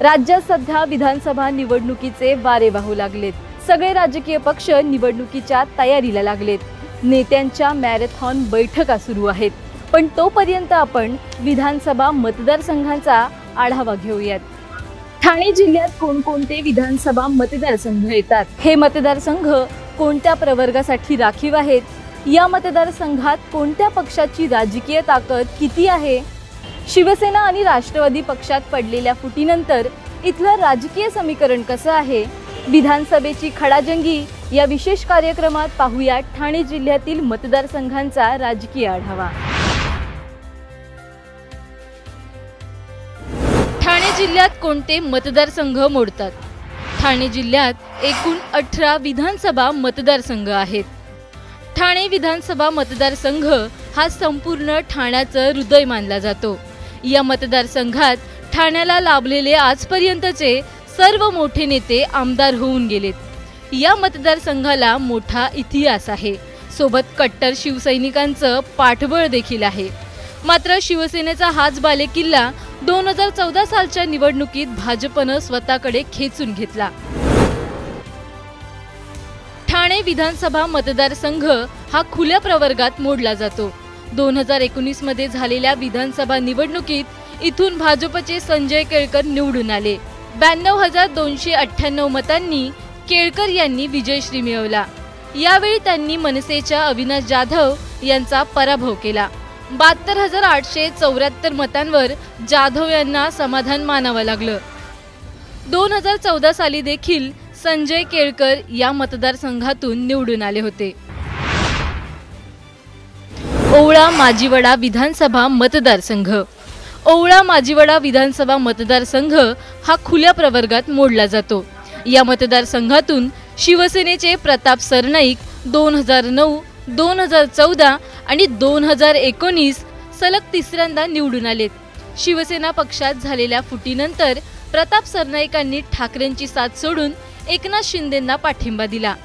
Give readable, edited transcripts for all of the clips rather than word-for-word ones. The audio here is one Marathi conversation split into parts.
राज्यात सध्या विधानसभा निवडणुकीचे वारे वाहू लागलेत। सगळे राजकीय पक्ष निवडणुकीच्या तयारीला लागलेत। नेत्यांच्या मॅरेथॉन बैठका सुरू आहेत। पण तोपर्यंत आपण विधानसभा मतदारसंघांचा आढावा घेऊयात। ठाणे जिल्ह्यात कोणकोणते विधानसभा मतदारसंघ येतात, हे मतदारसंघ कोणत्या प्रवर्गासाठी राखीव आहेत, या मतदारसंघात कोणत्या पक्षाची राजकीय ताकद किती आहे, शिवसेना आणि राष्ट्रवादी पक्षात पडलेल्या फुटीनंतर इथलं राजकीय समीकरण कसं आहे, विधानसभेची खडाजंगी या विशेष कार्यक्रमात पाहूया ठाणे जिल्ह्यातील मतदारसंघांचा राजकीय आढावा। ठाणे जिल्ह्यात कोणते मतदारसंघ मोडतात? ठाणे जिल्ह्यात एकूण 18 विधानसभा मतदारसंघ आहेत। ठाणे विधानसभा मतदारसंघ हा संपूर्ण ठाण्याचं हृदय मानला जातो। या मतदारसंघात ठाण्याला लाभलेले आजपर्यंतचे सर्व मोठे नेते आमदार होऊन गेलेत। या मतदारसंघाला मोठा इतिहास आहे, सोबत कट्टर शिवसैनिकांचं पाठबळ देखील आहे। मात्र शिवसेनेचा हाच बालेकिल्ला 2014 सालच्या निवडणुकीत भाजपनं स्वतःकडे खेचून घेतला। ठाणे विधानसभा मतदारसंघ हा खुल्या प्रवर्गात मोडला जातो। 2019 मध्ये झालेल्या विधानसभा निवडणुकीत इथून भाजपचे संजय केळकर निवडून आले। 92,298 मतांनी केळकर यांनी विजयश्री मिळवला। यावेळी त्यांनी मनसेच्या अविनाश जाधव यांचा पराभव केला। 72,874 मतांवर जाधव यांना समाधान मानावं लागलं। 2014 साली देखील संजय केळकर या मतदारसंघातून निवडून आले होते। ओवळा माजिवडा विधानसभा मतदारसंघ। ओवळा माजिवडा विधानसभा मतदारसंघ हा खुल्या प्रवर्गात मोडला जातो। या मतदारसंघातून शिवसेनेचे प्रताप सरनाईक 2009, 2014 आणि 2019 सलग तिसऱ्यांदा निवडून आलेत। शिवसेना पक्षात झालेल्या फुटीनंतर प्रताप सरनाईकांनी ठाकरेंची साथ सोडून एकनाथ शिंदेंना पाठिंबा दिला।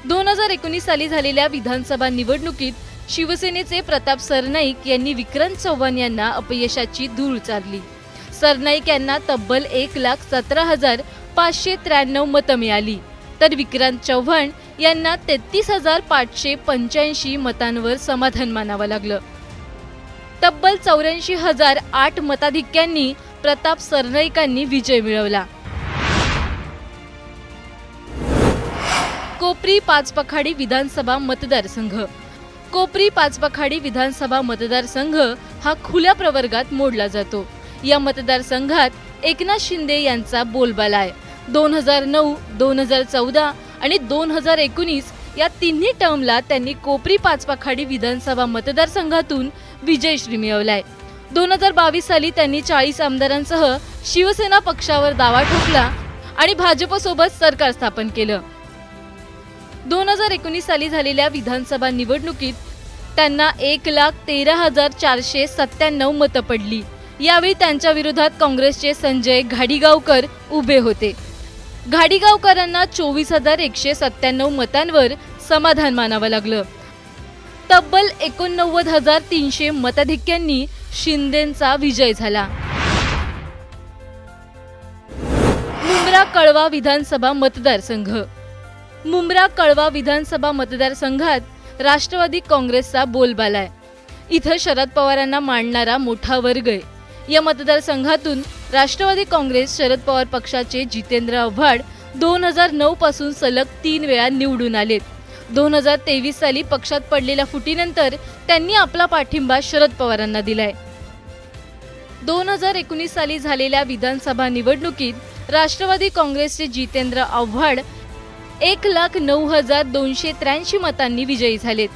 2019 साली झालेल्या विधानसभा निवडणुकीत शिवसेनेचे प्रताप सरनाईक यांनी विक्रांत चव्हाण यांना अपयशाची धूळ चारली। सरनाईक यांना तब्बल 1,17,593 मतं मिळाली, तर विक्रांत चव्हाण यांना 33,585 मतांवर समाधान मानावं लागलं। तब्बल 84,008 मताधिक्यांनी प्रताप सरनाईकांनी विजय मिळवला। कोपरी पाचपखाडी विधानसभा मतदारसंघ। कोपरी पाचपखाडी विधानसभा मतदारसंघ हा खुल्या प्रवर्गात मोडला जातो। या मतदारसंघात एकनाथ शिंदे यांचा बोलबाला आहे। 2009, 2014 आणि 2019 या तिन्ही टर्मला त्यांनी कोपरी पाचपखाडी विधानसभा मतदारसंघातून विजयश्री मिळवलाय। 2022 साली त्यांनी 40 आमदारांसह शिवसेना पक्षावर दावा ठोकला आणि भाजपसोबत सरकार स्थापन केलं। 2019 साली झालेल्या विधानसभा निवडणुकीत त्यांना 1,13,497 मतं पडली। यावेळी त्यांच्या विरोधात काँग्रेसचे संजय घाडीगावकर उभे होते। घाडीगावकरांना 24,197 मतांवर समाधान मानावं लागलं। तब्बल 89,300 मताधिक्यांनी शिंदेंचा विजय झाला। मुंब्रा कळवा विधानसभा मतदारसंघ। मुंब्रा कळवा विधानसभा मतदारसंघात राष्ट्रवादी काँग्रेसचा बोलबाला आहे। इथं शरद पवारांना मानणारा मोठा वर्ग आहे। या मतदारसंघातून राष्ट्रवादी काँग्रेस शरद पवार पक्षाचे जितेंद्र आव्हाड 2009 पासून सलग 3 वेळा निवडून आलेत। 2023 साली पक्षात पडलेल्या फुटीनंतर त्यांनी आपला पाठिंबा शरद पवारांना दिलाय। 2019 साली झालेल्या विधानसभा निवडणुकीत राष्ट्रवादी काँग्रेसचे जितेंद्र आव्हाड 1,09,283 मतांनी विजयी झालेत।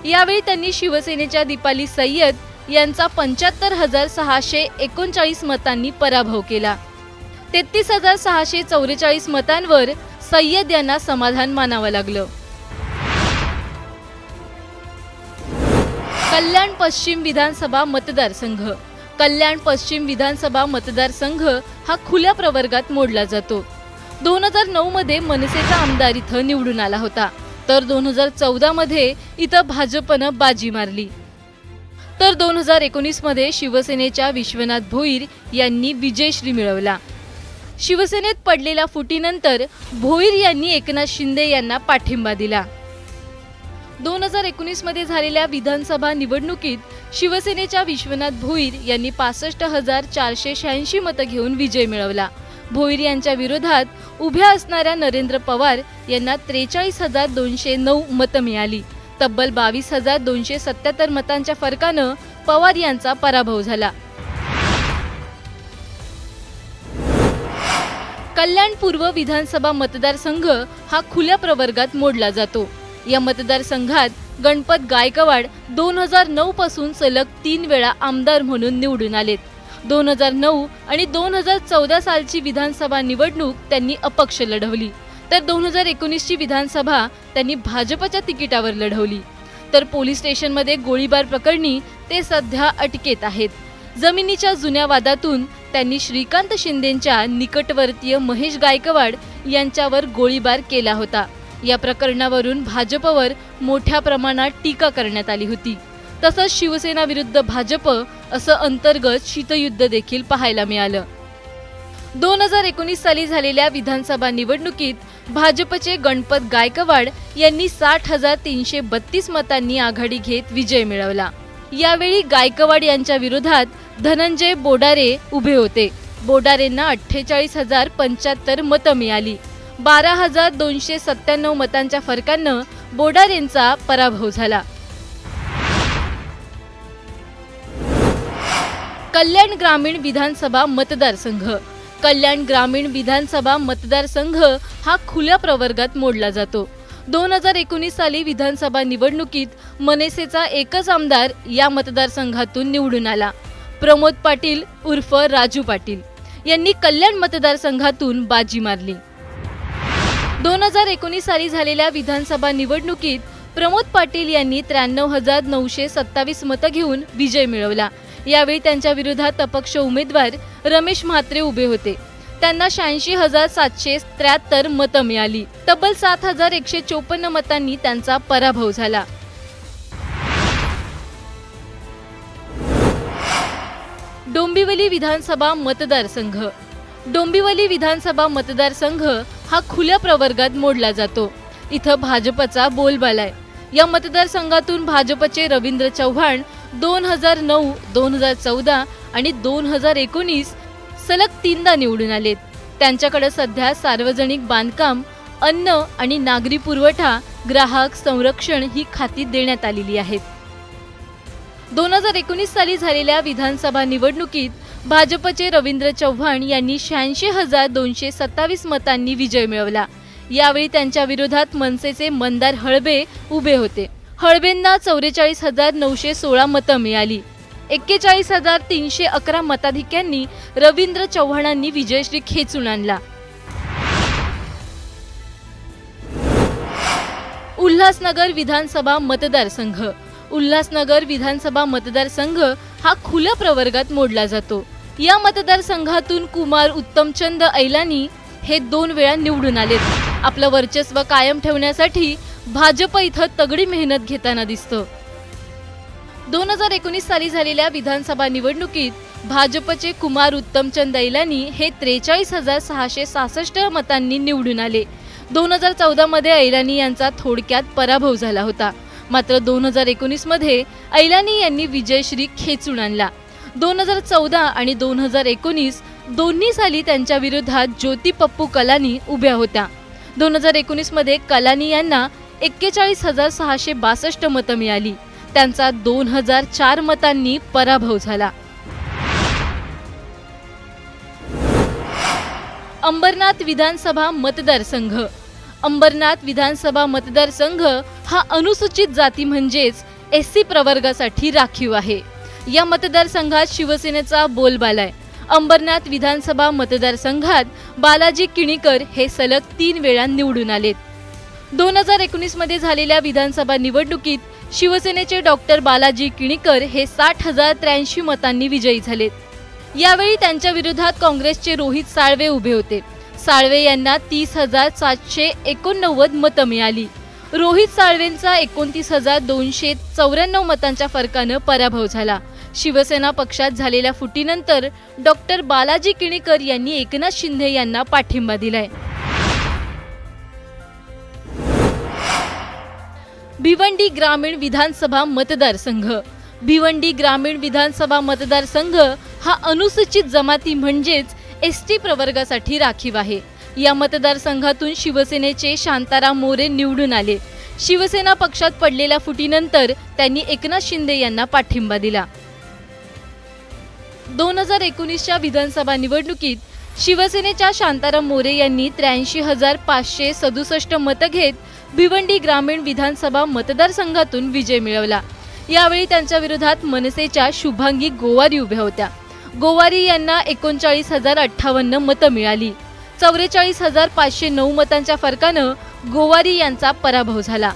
यावेळी त्यांनी शिवसेनेच्या दीपाली सय्यद यांचा 75,639 मतांनी पराभव केला। 33,644 मतांवर सय्यद यांना समाधान मानावं लागलं। कल्याण पश्चिम विधानसभा मतदारसंघ। कल्याण पश्चिम विधानसभा मतदारसंघ हा खुल्या प्रवर्गात मोडला जातो। 2009 मध्ये मनसेचा आमदार इथं निवडून आला होता, तर 2014 मध्ये इथं भाजपनं बाजी मारली। तर 2019 मध्ये शिवसेनेच्या विश्वनाथ भोईर यांनी विजयश्री मिळवला। शिवसेनेत पडलेल्या फुटीनंतर भोईर यांनी एकनाथ शिंदे यांना पाठिंबा दिला। 2019 मध्ये झालेल्या विधानसभा निवडणुकीत शिवसेनेच्या विश्वनाथ भोईर यांनी 65,486 मतं घेऊन विजय मिळवला। भोईर यांच्या विरोधात उभ्या असणाऱ्या नरेंद्र पवार यांना 43,209 मतं मिळाली। तब्बल 22,277 मतांच्या फरकानं पवार यांचा पराभव झाला। कल्याण पूर्व विधानसभा मतदारसंघ हा खुल्या प्रवर्गात मोडला जातो। या मतदारसंघात गणपत गायकवाड 2009 पासून सलग 3 वेळा आमदार म्हणून निवडून आलेत। 2009 आणि 2014 सालची विधानसभा निवडणूक त्यांनी अपक्ष लढवली, तर 2019 ची विधानसभा त्यांनी भाजपच्या तिकिटावर लढवली। तर पोलीस स्टेशनमध्ये गोळीबार प्रकरणी ते सध्या अटकेत आहेत। जमिनीच्या जुन्या वादातून त्यांनी श्रीकांत शिंदेंच्या निकटवर्तीय महेश गायकवाड यांच्यावर गोळीबार केला होता। या प्रकरणावरून भाजपवर मोठ्या प्रमाणात टीका करण्यात आली होती। तसंच शिवसेना विरुद्ध भाजप असं अंतर्गत शीतयुद्ध देखील पाहायला मिळालं। 2019 साली झालेल्या विधानसभा निवडणुकीत भाजपचे गणपत गायकवाड यांनी 60,332 मतांनी आघाडी घेत विजय मिळवला। यावेळी गायकवाड यांच्या विरोधात धनंजय बोडारे उभे होते। बोडारेंना 48,075 मतं मिळाली। 12,297 मतांच्या फरकानं बोडारेंचा पराभव झाला। कल्याण ग्रामीण विधानसभा मतदारसंघ। कल्याण ग्रामीण विधानसभा मतदारसंघ हा खुल्या प्रवर्गात मोडला जातो। 2019 साली विधानसभा निवडणुकीत मनसेचा एकच आमदार या मतदारसंघातून निवडून आला। प्रमोद पाटील उर्फ राजू पाटील यांनी कल्याण मतदारसंघातून बाजी मारली। 2019 साली झालेल्या विधानसभा निवडणुकीत प्रमोद पाटील यांनी 93,927 मतं घेऊन विजय मिळवला। यावेळी त्यांच्या विरोधात अपक्ष उमेदवार रमेश म्हात्रे उभे होते। त्यांना 86,773 मतं मिळाली। तब्बल 7,154 मतांनी त्यांचा पराभव झाला। डोंबिवली विधानसभा मतदारसंघ। डोंबिवली विधानसभा मतदारसंघ हा खुल्या प्रवर्गात मोडला जातो। इथं भाजपचा बोलबाला आहे। या मतदारसंघातून भाजपचे रवींद्र चव्हाण 2009, 2014 आणि 2019 सलग 3दा निवडून आलेत। त्यांच्याकडे सध्या सार्वजनिक बांधकाम, अन्न आणि नागरी पुरवठा, ग्राहक संरक्षण ही खाती देण्यात आलेली आहेत। 2019 साली झालेल्या विधानसभा निवडणुकीत भाजपचे रवींद्र चव्हाण यांनी 86,227 मतांनी विजय मिळवला। यावेळी त्यांच्या विरोधात मनसेचे मंदार हळबे उभे होते। हळबेंना 44,916 मतं मिळाली। 41,311 मताधिक्यांनी रवींद्र चव्हाणांनी विजयश्री खेचून आणला। उल्हासनगर विधानसभा मतदारसंघ। उल्हासनगर विधानसभा मतदारसंघ हा खुल्या प्रवर्गात मोडला जातो। या मतदारसंघातून कुमार उत्तमचंद ऐलानी हे 2 वेळा निवडून आलेत। आपलं वर्चस्व कायम ठेवण्यासाठी भाजप इथं तगडी मेहनत घेताना दिसतं। 2019 साली झालेल्या विधानसभा निवडणुकीत भाजपचे कुमार उत्तमचंद ऐलानी हे 43,666 मतांनी निवडून आले। 2014 मध्ये ऐलानी यांचा थोडक्यात पराभव झाला होता। मात्र 2019 मध्ये ऐलानी यांनी विजयश्री खेचून आणला। 2014 आणि 2019 दोन्ही साली त्यांच्या विरोधात ज्योती पप्पू कलानी उभ्या होत्या। 2019 मध्ये कलानी यांना 41,662 मतं मिळाली। त्यांचा 2004 मतांनी पराभव झाला। अंबरनाथ विधानसभा मतदारसंघ। अंबरनाथ विधानसभा मतदारसंघ हा अनुसूचित जाती म्हणजेच एससी प्रवर्गासाठी राखीव आहे। या मतदारसंघात शिवसेनेचा बोलबाला आहे। अंबरनाथ विधानसभा मतदारसंघात बालाजी किणीकर हे सलग 3 वेळा निवडून आलेत। 2019 मध्ये झालेल्या विधानसभा निवडणुकीत शिवसेनेचे डॉक्टर बालाजी किणीकर हे 60,083 मतांनी विजयी झालेत। यावेळी त्यांच्या विरोधात काँग्रेसचे रोहित साळवे उभे होते। साळवे यांना 30,789 मतं मिळाली। रोहित साळवेंचा 29,294 मतांच्या फरकानं पराभव झाला। शिवसेना पक्षात झालेल्या फुटीनंतर डॉक्टर बालाजी किणीकर यांनी एकनाथ शिंदे यांना पाठिंबा दिलाय। भिवंडी ग्रामीण विधानसभा मतदारसंघ। भिवंडी ग्रामीण विधानसभा मतदारसंघ हा अनुसूचित जमाती म्हणजेच एसटी प्रवर्गासाठी राखीव आहे। या मतदारसंघातून शिवसेनेचे शांताराम मोरे निवडून आले। शिवसेना पक्षात पडलेल्या फुटीनंतर त्यांनी एकनाथ शिंदे यांना पाठिंबा दिला। 2019च्या विधानसभा निवडणुकीत शिवसेनेच्या शांताराम मोरे यांनी 83,567 मतं घेत भिवंडी ग्रामीण विधानसभा मतदारसंघातून विजय मिळवला। यावेळी त्यांच्या विरोधात मनसेच्या शुभांगी गोवारी उभ्या होत्या। गोवारी यांना 39,058 मतं मिळाली। 44,509 मतांच्या फरकानं गोवारी यांचा पराभव झाला।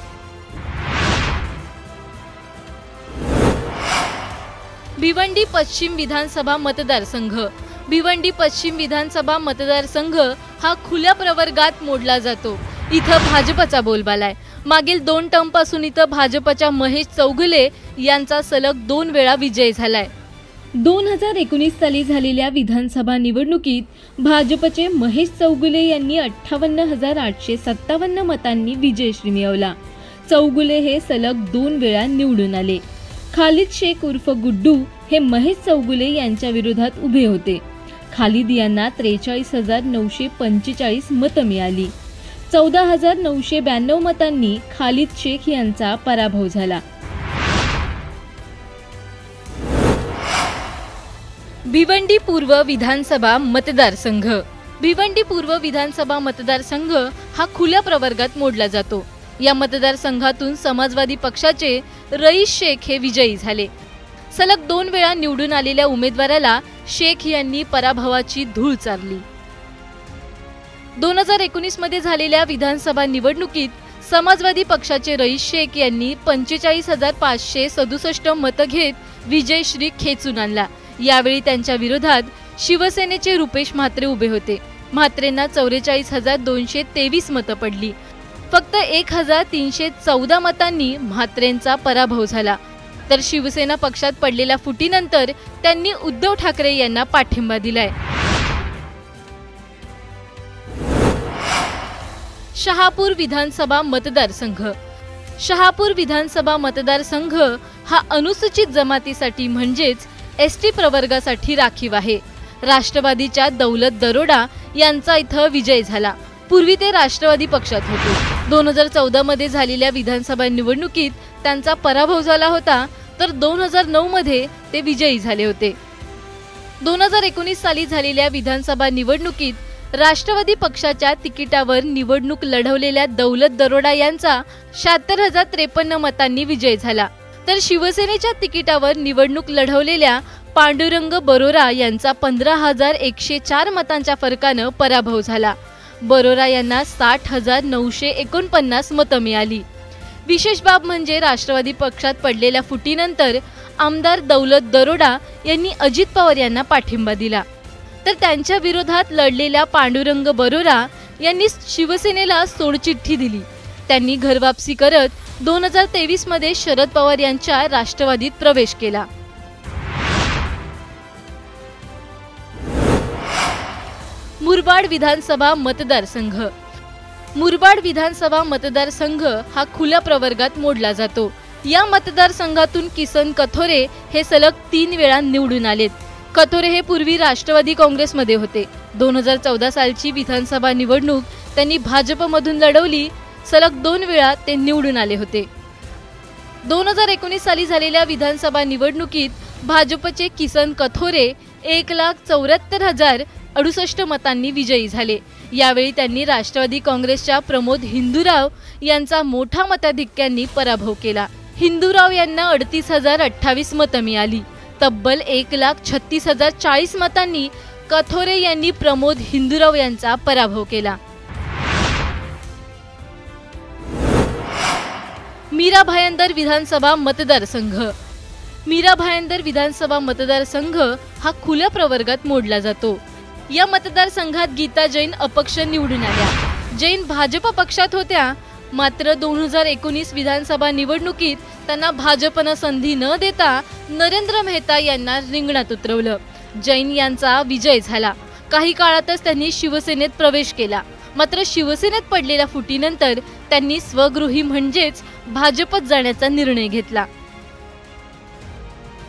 भिवंडी पश्चिम विधानसभा मतदारसंघ। भिवंडी पश्चिम विधानसभा मतदारसंघ हा खुल्या प्रवर्गात मोडला जातो। इथं भाजपचा बोलबाला आहे। मागील 2 टर्मपासून इथं भाजपच्या महेश चौगुले यांचा सलग 2 वेळा विजय झालाय। 2019 साली झालेल्या विधानसभा निवडणुकीत भाजपचे महेश चौगुले यांनी 58,857 मतांनी विजयश्री मिळवला। चौगुले हे सलग 2 वेळा निवडून आले। खालिद शेख उर्फ गुड्डू हे महेश चौगुले यांच्या विरोधात उभे होते। खालिद यांना 43,945 मतं मिळाली। 14,992 मतांनी खालिद शेख यांचा पराभव झाला। भिवंडी पूर्व विधानसभा मतदारसंघ। भिवंडी पूर्व विधानसभा मतदारसंघ हा खुल्या प्रवर्गात मोडला जातो। या मतदारसंघातून समाजवादी पक्षाचे रईस शेख हे विजयी झाले। सलग 2 वेळा निवडून आलेल्या उमेदवाराला शेख यांनी पराभवाची धूळ चारली। 2019 मध्ये झालेल्या विधानसभा निवडणुकीत समाजवादी पक्षाचे रईस शेख यांनी 45,567 मतं घेत विजयश्री खेचून आणला। यावेळी त्यांच्या विरोधात शिवसेनेचे रुपेश म्हात्रे उभे होते। म्हात्रेंना 44,223 मतं पडली। फक्त 1,314 मतांनी म्हात्रेंचा पराभव झाला। तर शिवसेना पक्षात पडलेल्या फुटीनंतर त्यांनी उद्धव ठाकरे यांना पाठिंबा दिलाय। शहापूर विधानसभा मतदारसंघ। शहापूर विधानसभा मतदारसंघ हा अनुसूचित जमातीसाठी म्हणजेच एसटी प्रवर्गासाठी राखीव आहे। राष्ट्रवादीच्या दौलत दरोडा यांचा इथं विजय झाला। पूर्वी ते राष्ट्रवादी पक्षात होते। 2014 मध्ये झालेल्या विधानसभा निवडणुकीत त्यांचा पराभव झाला होता, तर 2009 मध्ये ते विजयी झाले होते। 2019 साली झालेल्या विधानसभा निवडणुकीत राष्ट्रवादी पक्षाच्या तिकिटावर निवडणूक लढवलेल्या दौलत दरोडा यांचा 76,053 मतांनी विजय झाला। तर शिवसेनेच्या तिकिटावर निवडणूक लढवलेल्या पांडुरंग बरोरा यांचा 15,104 मतांच्या फरकानं पराभव झाला। बरोरा यांना 60,949 मतं मिळाली। विशेष बाब म्हणजे राष्ट्रवादी पक्षात पडलेल्या फुटीनंतर आमदार दौलत दरोडा यांनी अजित पवार यांना पाठिंबा दिला। तर त्यांच्या विरोधात लढलेल्या पांडुरंग बरोरा यांनी शिवसेनेला सोडचिठ्ठी दिली। त्यांनी घरवापसी करत 2023 मध्ये शरद पवार यांच्या राष्ट्रवादीत प्रवेश केला। मुरबाड विधानसभा मतदारसंघ। मुरबाड विधानसभा मतदारसंघ हा खुल्या प्रवर्गात मोडला जातो। या मतदारसंघातून किसन कथोरे हे सलग 3 वेळा निवडून आलेत। कथोरे हे पूर्वी राष्ट्रवादी काँग्रेसमध्ये होते। 2014 सालची विधानसभा निवडणूक त्यांनी भाजपमधून लढवली। सलग 2 वेळा ते निवडून आले होते। 2019 साली झालेल्या विधानसभा निवडणुकीत भाजपचे किसन कथोरे 1,74,068 मतांनी विजयी झाले। यावेळी त्यांनी राष्ट्रवादी काँग्रेसच्या प्रमोद हिंदूराव यांचा मोठ्या मताधिक्याने पराभव केला। हिंदूराव यांना 38,028 मतं मिळाली। तब्बल 1,36,040 मतांनी कथोरे यांनी प्रमोद हिंदूराव यांचा पराभव केला। मीरा भायंदर विधानसभा मतदारसंघ। मीरा भायंदर विधानसभा मतदारसंघ हा खुल्या प्रवर्गात मोडला जातो। या मतदारसंघात गीता जैन अपक्ष निवडून आल्या। जैन भाजप पक्षात होत्या, मात्र 2019 विधानसभा निवडणुकीत त्यांना भाजपनं संधी न देता नरेंद्र मेहता यांना रिंगणात उतरवलं। जैन यांचा विजय झाला। काही काळातच त्यांनी शिवसेनेत प्रवेश केला। मात्र शिवसेनेत पडलेल्या फुटीनंतर त्यांनी स्वगृही म्हणजेच भाजपत जाण्याचा निर्णय घेतला।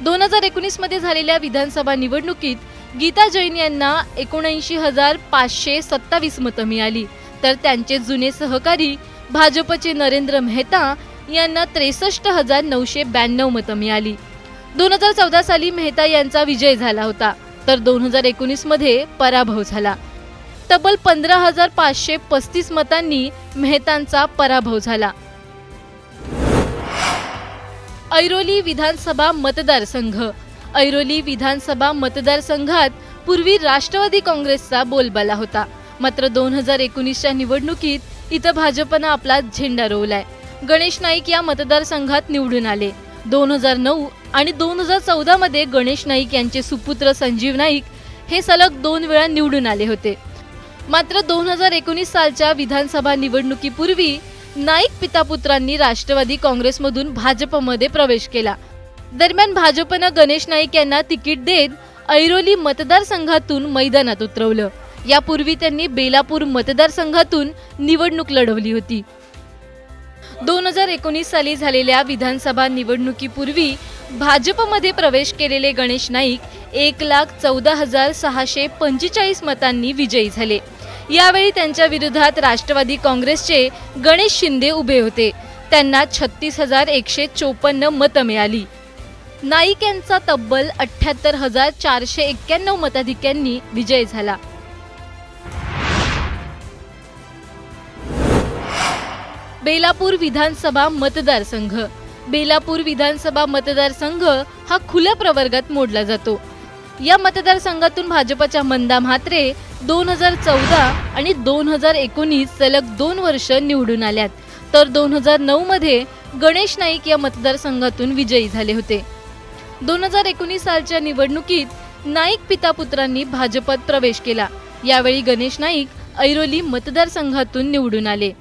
2019 मध्ये झालेल्या विधानसभा निवडणुकीत गीता जैन यांना 79,527 मतं मिळाली, तर त्यांचे जुने सहकारी भाजपचे नरेंद्र मेहता यांना 63,992 मतं मिळाली। 2014 साली मेहता यांचा विजय झाला होता, तर 2019 मध्ये पराभव झाला। तब्बल 15,535 मतांनी मेहतांचा पराभव झाला। ऐरोली विधानसभा मतदारसंघ। ऐरोली विधानसभा मतदारसंघात पूर्वी राष्ट्रवादी काँग्रेसचा बोलबाला होता, मात्र 2019च्या निवडणुकीत इथं भाजपनं आपला झेंडा रोवलाय। गणेश नाईक या मतदारसंघात निवडून आले। 2009 आणि 2014 मध्ये गणेश नाईक यांचे सुपुत्र संजीव नाईक हे सलग 2 वेळा निवडून आले होते। मात्र 2019 सालच्या विधानसभा निवडणुकीपूर्वी नाईक पितापुत्रांनी राष्ट्रवादी काँग्रेसमधून भाजपमध्ये प्रवेश केला। दरम्यान भाजपनं गणेश नाईक यांना तिकीट देत ऐरोली मतदारसंघातून मैदानात उतरवलं। यापूर्वी त्यांनी बेलापूर मतदारसंघातून निवडणूक लढवली होती। 2019 साली झालेल्या विधानसभा निवडणुकीपूर्वी भाजपमध्ये प्रवेश केलेले गणेश नाईक 1,14,645 मतांनी विजयी झाले। यावेळी त्यांच्या विरोधात राष्ट्रवादी काँग्रेसचे गणेश शिंदे उभे होते। त्यांना 36,154 मतं मिळाली। नाईक यांचा तब्बल 78,491 मताधिक्यांनी विजय झाला। बेलापूर विधानसभा मतदारसंघ। बेलापूर विधानसभा मतदारसंघ हा खुल्या प्रवर्गात मोडला जातो। या मतदारसंघातून भाजपच्या मंदा म्हात्रे 2014 आणि 2019 सलग 2 वर्ष निवडून आल्यात, तर 2009 मध्ये गणेश नाईक या मतदारसंघातून विजयी झाले होते। 2019 सालच्या निवडणुकीत नाईक पितापुत्रांनी भाजपत प्रवेश केला। यावेळी गणेश नाईक ऐरोली मतदारसंघातून निवडून आले।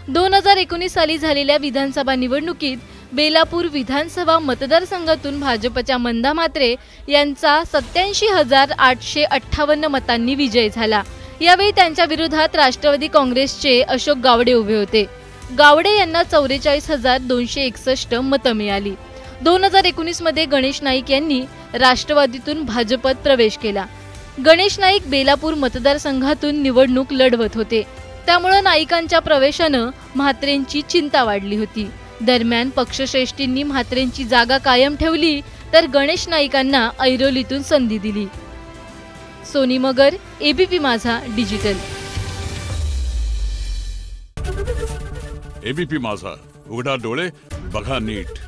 2019 साली झालेल्या विधानसभा निवडणुकीत बेलापूर विधानसभा मतदारसंघातून भाजपच्या मंदा म्हात्रे यांचा 87,858 मतांनी विजय झाला। यावेळी त्यांच्या विरोधात राष्ट्रवादी काँग्रेसचे अशोक गावडे उभे होते। गावडे यांना 44,261 मतं मिळाली। 2019 मध्ये गणेश नाईक यांनी राष्ट्रवादीतून भाजपत प्रवेश केला। गणेश नाईक बेलापूर मतदारसंघातून निवडणूक लढवत होते, त्यामुळे नाईकांच्या प्रवेशानं म्हात्रेंची चिंता वाढली होती। दरम्यान पक्षश्रेष्ठींनी म्हात्रेंची जागा कायम ठेवली, तर गणेश नाईकांना ऐरोलीतून संधी दिली। सोनी मगर, एबीपी माझा डिजिटल। एबीपी माझा, उघडा डोळे बघा नीट।